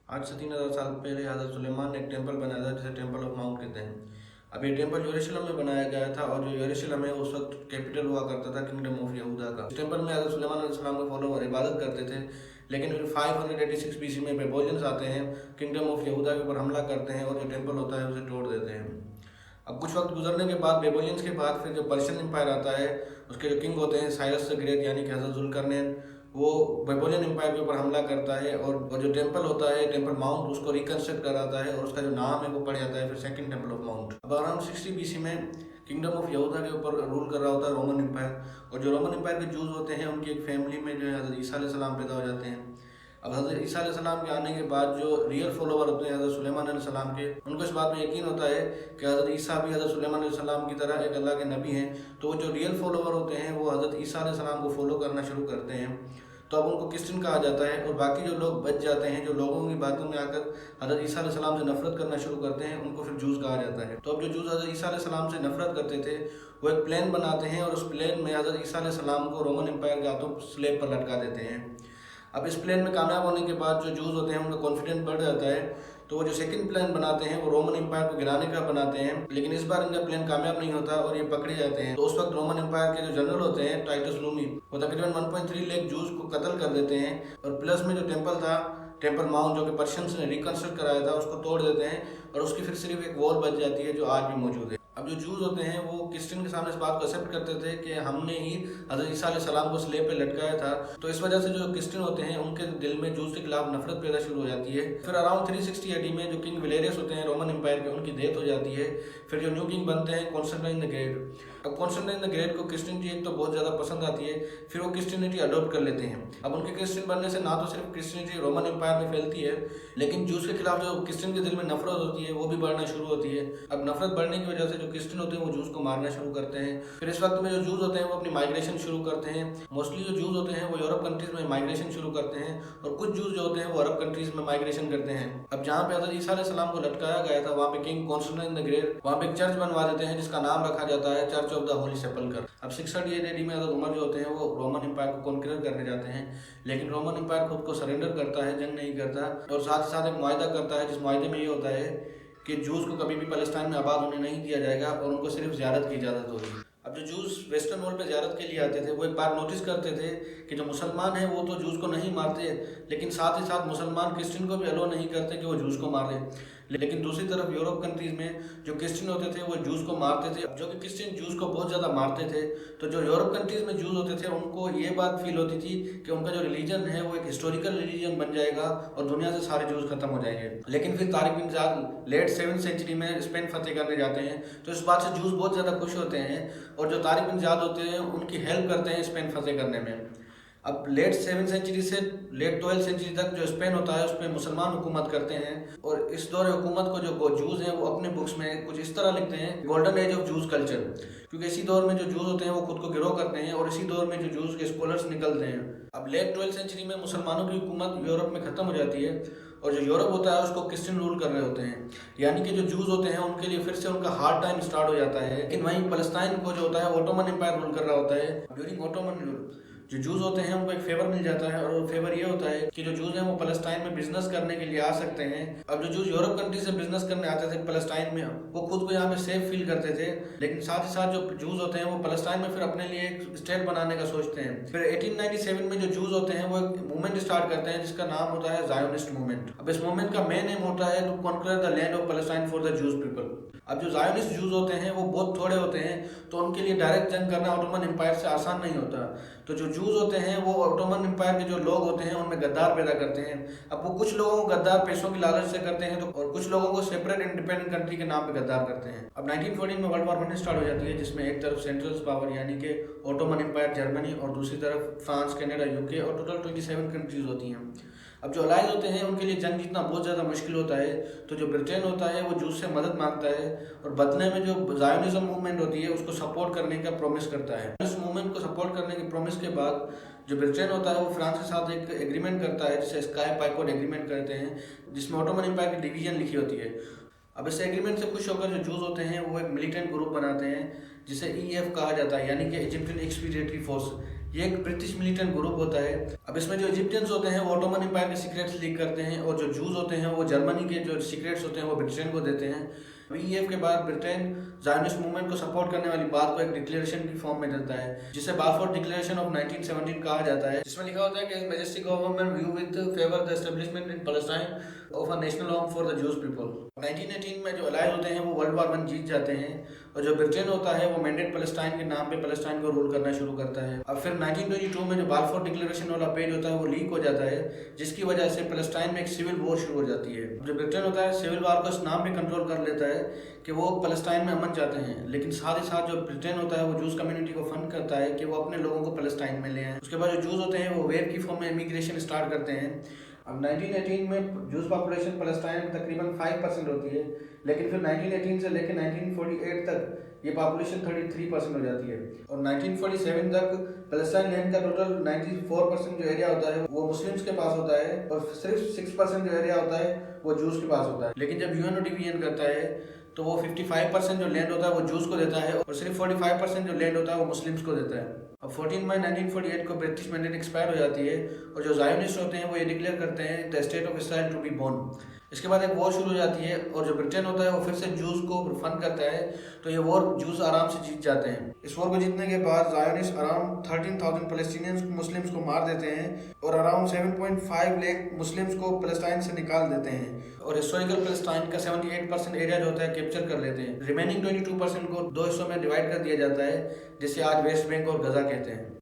आज से 3000 साल पहले हज़रत सुलेमान ने एक टेम्पल बनाया था जिसे टेम्पल ऑफ माउंट कहते हैं। अब ये टेम्पल यरूशलेम में बनाया गया था और जो यरूशलेम है उस वक्त कैपिटल हुआ करता था किंगडम ऑफ यहूदा का। इस टेम्पल में हज़रत सुलेमान अलैहिस्सलाम के फॉलोवर इबादत करते थे, लेकिन फिर 586 BC में बेबोलियंस आते हैं, किंगडम ऑफ यहूदा के ऊपर हमला करते हैं और जो टेम्पल होता है उसे तोड़ देते हैं। अब कुछ वक्त गुजरने के बाद, बेबोलियंस के बाद, फिर जो पर्शियन एम्पायर आता है, उसके जो किंग होते हैं साइरस द ग्रेट यानी कि हज़रत जुल्करनैन, वो बेबोलियन एम्पायर के ऊपर हमला करता है और जो टेम्पल होता है टेम्पल माउंट उसको रिकंस्ट्रक्ट कराता है और उसका जो नाम है वो पड़ जाता है फिर सेकंड टेम्पल ऑफ माउंट। अब अराउंड 60 BC में किंगडम ऑफ यहूदा के ऊपर रूल कर रहा होता है रोमन एम्पायर, और जो रोमन एम्पायर के जूज होते हैं उनकी एक फैमिली में जो है हज़रत ईसा अलैहिस्सलाम पैदा हो जाते हैं। अब हज़रत ईसा अलैहिस्सलाम के आने के बाद जो रियल फॉलोवर होते हैं हज़रत सुलेमान अलैहिस्सलाम के, उनको इस बात में यकीन होता है कि हज़रत ईसा भी हज़रत सुलेमान अलैहिस्सलाम की तरह एक अल्लाह के नबी हैं। तो वो जो रियल फॉलोवर होते हैं वो हज़रत ईसा अलैहिस्सलाम को फॉलो करना शुरू करते हैं। तो अब उनको क्रिश्चियन कहा जाता है, और बाकी जो लोग बच जाते हैं, जो लोगों की बातों में आकर हज़रत ईसा अलैहिस्सलाम से नफरत करना शुरू करते हैं, उनको फिर जूस कहा जाता है। तो अब जो जूस हज़रत ईसा अलैहिस्सलाम से नफरत करते थे वो एक प्लान बनाते हैं और उस प्लान में हज़रत ईसा अलैहिस्सलाम को रोमन एम्पायर के हाथों स्लेब पर लटका देते हैं। अब इस प्लान में कामयाब होने के बाद जो जूस होते हैं उनका कॉन्फिडेंस बढ़ जाता है, तो वो जो सेकंड प्लान बनाते हैं वो रोमन एम्पायर को गिराने का बनाते हैं, लेकिन इस बार इनका प्लान कामयाब नहीं होता और ये पकड़े जाते हैं। तो उस वक्त रोमन एम्पायर के जो जनरल होते हैं टाइटस लूमी, वो तकरीबन 1.3 लाख जूस को कत्ल कर देते हैं, और प्लस में जो टेम्पल था टेम्पल माउंट जो कि पर्शियंस ने रिकंस्ट्रक्ट कराया था उसको तोड़ देते हैं, और उसकी फिर सिर्फ एक वॉल बच जाती है जो आज भी मौजूद है। अब जो जूस होते हैं वो क्रिश्चियन के सामने इस बात को एक्सेप्ट करते थे कि हमने ही हज़रत ईसा अलैहिस्सलाम को स्लेब पे लटकाया था, तो इस वजह से जो क्रिश्चियन होते हैं उनके दिल में जूस के खिलाफ नफरत पैदा शुरू हो जाती है। फिर अराउंड 360 AD में जो किंग वेलेरियस होते हैं रोमन एम्पायर के, उनकी डेथ हो जाती है। फिर जो न्यू किंग बनते हैं कॉन्स्टेंटाइन द ग्रेट। अब कॉन्स्टेंटाइन द ग्रेट को क्रिश्चियनिटी एक तो बहुत ज़्यादा पसंद आती है, फिर वो क्रिश्चियनिटी अडॉप्ट कर लेते हैं। अब उनके क्रिश्चियन बनने से ना तो सिर्फ क्रिश्चियनिटी रोमन एम्पायर में फैलती है, लेकिन जूस के खिलाफ जो क्रिश्चियन के दिल में नफरत होती है वो भी बढ़ना शुरू होती है। अब नफरत बढ़ने की वजह से जो क्रिश्चियन होते हैं वो जूस को मारना शुरू करते हैं। फिर इस वक्त में जो जूस होते हैं वो अपनी माइग्रेशन शुरू करते हैं। मोस्टली जो जूस होते हैं वो यूरोप कंट्रीज में माइग्रेशन शुरू करते हैं, और कुछ जूस जो होते हैं वो अरब कंट्रीज में माइग्रेशन करते हैं। अब जहाँ पे हज़रत ईसा अलैहिस्सलाम को लटकाया गया था वहाँ पे किंग कॉन्स्टेंटाइन द ग्रेट वहाँ पे एक चर्च बनवा देते हैं जिसका नाम रखा जाता है चर्च ऑफ द होली सेपल्कर। अब 638 AD में हज़रत उमर जो होते हैं वो रोमन एम्पायर को कॉन्करर करने जाते हैं, लेकिन रोमन एम्पायर खुद को सरेंडर करता है, जंग नहीं करता, और साथ ही साथ एक मुआहदा करता है जिस मुआहदे में ये होता है कि जूस को कभी भी पैलेस्टाइन में आबाद होने नहीं दिया जाएगा और उनको सिर्फ ज़ियारत की इजाज़त होगी। अब जो जूस वेस्टर्न वर्ल्ड पे ज़ियारत के लिए आते थे वो एक बार नोटिस करते थे कि जो मुसलमान हैं वो तो जूस को नहीं मारते, लेकिन साथ ही साथ मुसलमान क्रिश्चियन को भी अलो नहीं करते कि वो जूस को मार दें। लेकिन दूसरी तरफ यूरोप कंट्रीज में जो क्रिश्चियन होते थे वो जूस को मारते थे। जो कि क्रिश्चियन जूस को बहुत ज़्यादा मारते थे, तो जो यूरोप कंट्रीज में जूस होते थे उनको ये बात फील होती थी कि उनका जो रिलीजन है वो एक हिस्टोरिकल रिलीजन बन जाएगा और दुनिया से सारे जूस खत्म हो जाएंगे। लेकिन फिर Tariq bin Ziyad late 7th century में स्पेन फतेह करने जाते हैं, तो इस बात से जूस बहुत ज़्यादा खुश होते हैं, और जो तारिक बिन ज़ियाद होते हैं उनकी हेल्प करते हैं स्पेन फतेह करने में। अब लेट 7th सेंचुरी से लेट 12th सेंचुरी तक जो स्पेन होता है उस पर मुसलमान हुकूमत करते हैं, और इस दौर हुकूमत को जो जूस हैं वो अपने बुक्स में कुछ इस तरह लिखते हैं, golden age of juice culture, क्योंकि इसी दौर में जो जूस होते हैं वो खुद को गिरोह करते हैं और इसी दौर में जो जूस के स्कॉलर्स निकलते हैं। अब लेट 12th सेंचुरी में मुसलमानों की हुकूमत यूरोप में ख़त्म हो जाती है, और जो यूरोप होता है उसको क्रिश्चियन रूल कर रहे होते हैं, यानी कि जो जूस होते हैं उनके लिए फिर से उनका हार्ड टाइम स्टार्ट हो जाता है। लेकिन वहीं फलस्तीन को जो होता है ओटोमन एम्पायर रूल कर रहा होता है। ड्यूरिंग ओटोमन जो जूस होते हैं उनको एक फेवर मिल जाता है, और वो फेवर ये होता है कि जो जूस हैं वो फलस्तीन में बिजनेस करने के लिए आ सकते हैं। अब जो जूस यूरोप कंट्री से बिजनेस करने आते थे फलस्तीन में, वो खुद को यहाँ पे सेफ फील करते थे, लेकिन साथ ही साथ जो जूस होते हैं वो फलस्तीन में फिर अपने लिए एक स्टेट बनाने का सोचते हैं। फिर 1897 में जो जूस होते हैं वो एक मूवमेंट स्टार्ट करते हैं जिसका नाम होता है ज़ायोनिस्ट मूवमेंट। अब इस मूवमेंट का मेन एम होता है to conquer the land of Palestine for the Jews people. अब जो ज़ायोनिस्ट जूस होते हैं वो बहुत थोड़े होते हैं, तो उनके लिए डायरेक्ट जंग करना ऑटोमन एम्पायर से आसान नहीं होता। तो जो जूस होते हैं वो ऑटोमन एम्पायर के जो लोग होते हैं उनमें गद्दार पैदा करते हैं। अब वो कुछ लोगों को गद्दार पैसों की लालच से करते हैं, तो और कुछ लोगों को सेपरेट इंडिपेंडेंट कंट्री के नाम पे गद्दार करते हैं। अब 1914 में वर्ल्ड वॉर 1 स्टार्ट हो जाती है, जिसमें एक तरफ सेंट्रल पावर यानी कि ऑटोमन एम्पायर जर्मनी, और दूसरी तरफ फ्रांस, कनाडा, यूके, और टोटल 27 कंट्रीज होती हैं। अब जो अलाइज होते हैं उनके लिए जंग जीतना बहुत ज़्यादा मुश्किल होता है, तो जो ब्रिटेन होता है वो जूस से मदद मांगता है, और बदले में जो ज़ायोनिज़्म मूवमेंट होती है उसको सपोर्ट करने का प्रॉमिस करता है। इस मूवमेंट को सपोर्ट करने की प्रॉमिस के बाद जो ब्रिटेन होता है वो फ्रांस के साथ एक एग्रीमेंट करता है जिसे स्काई पाइकोट एग्रीमेंट कहते हैं, जिसमें ऑटोमन एम्पायर की डिवीजन लिखी होती है। अब इस एग्रीमेंट से खुश होकर जो जूस होते हैं वो एक मिलिटेंट ग्रुप बनाते हैं जिसे EF कहा जाता है, यानी कि इजिप्शियन एक्सपीडिटरी फोर्स, ये एक ब्रिटिश मिलिटेंट ग्रुप होता है। अब इसमें जो इजिप्टियंस होते हैं वो ऑटोमन एम्पायर के सीक्रेट्स लीक करते हैं, और जो जूस होते हैं वो जर्मनी के जो सीक्रेट्स होते हैं वो ब्रिटेन को देते हैं। ईएफ के बाद ब्रिटेन ज़ायनिस्ट मूवमेंट को सपोर्ट करने वाली बात को एक डिक्लेरेशन की फॉर्म में देता है, जिसे बालफोर डिक्लेरेशन ऑफ 1917 कहा जाता है, जिसमें लिखा होता है कि majestic government view with favour the establishment in Palestine of a national home for the Jews people. 1918 में जो अलाइज होते हैं वो वर्ल्ड वॉर 1 जीत जाते हैं, और जो ब्रिटेन होता है वो मैंडेट पैलेस्टाइन के नाम पे पैलेस्टाइन को रूल करना शुरू करता है। अब फिर 1922 में जो बालफोर डिक्लेरेशन वाला पेज होता है वो लीक हो जाता है, जिसकी वजह से पैलेस्टाइन में एक सिविल वॉर शुरू हो जाती है। जो ब्रिटेन होता है सिविल वॉर को इस नाम पे कंट्रोल कर लेता है कि वो पैलेस्टाइन में अमन चाहते हैं, लेकिन साथ ही साथ जो ब्रिटेन होता है वो जूस कम्युनिटी को फंड करता है कि वो अपने लोगों को पैलेस्टाइन में ले आए। उसके बाद जो जूस होते हैं वो वेव की फॉर्म में इमिग्रेशन स्टार्ट करते हैं। अब 1918 में जूस पॉपुलेशन पैलेस्टाइन में तकरीबन 5% होती है, लेकिन फिर 1918 से लेकर 1948 तक ये पॉपुलेशन 33% हो जाती है, और 1947 तक पैलेस्टाइन लैंड का टोटल 94% जो एरिया होता है वो मुस्लिम्स के पास होता है, और सिर्फ 6% जो एरिया होता है वो जूस के पास होता है। लेकिन जब यूएनओ डिवीजन करता है तो वो 55% जो लैंड होता है वो जूस को देता है, और सिर्फ 45% जो लैंड होता है वो मुस्लिम्स को देता है। अब 14 मई 1948 को ब्रिटिश मैंडेट एक्सपायर हो जाती है, और जो ज़ायोनिस्ट होते हैं वो ये डिक्लेयर करते हैं the state of Israel to be born. इसके बाद एक वॉर शुरू हो जाती है, और जो ब्रिटेन होता है वो फिर से जूस को फंड करता है, तो ये वॉर जूस आराम से जीत जाते हैं। इस वॉर को जीतने के बाद ज़ायोनिस्ट अराउंड 13,000 पैलेस्टीनियंस मुस्लिम्स को मार देते हैं, और अराउंड 7.5 लाख मुस्लिम्स को पैलेस्टाइन से निकाल देते हैं, और हिस्टोरिकल पैलेस्टाइन का 78% एरिया जो होता है कैप्चर कर लेते हैं। रिमेनिंग 22% को 2 हिस्सों में डिवाइड कर दिया जाता है, जिसे आज वेस्ट बैंक और गजा कहते हैं।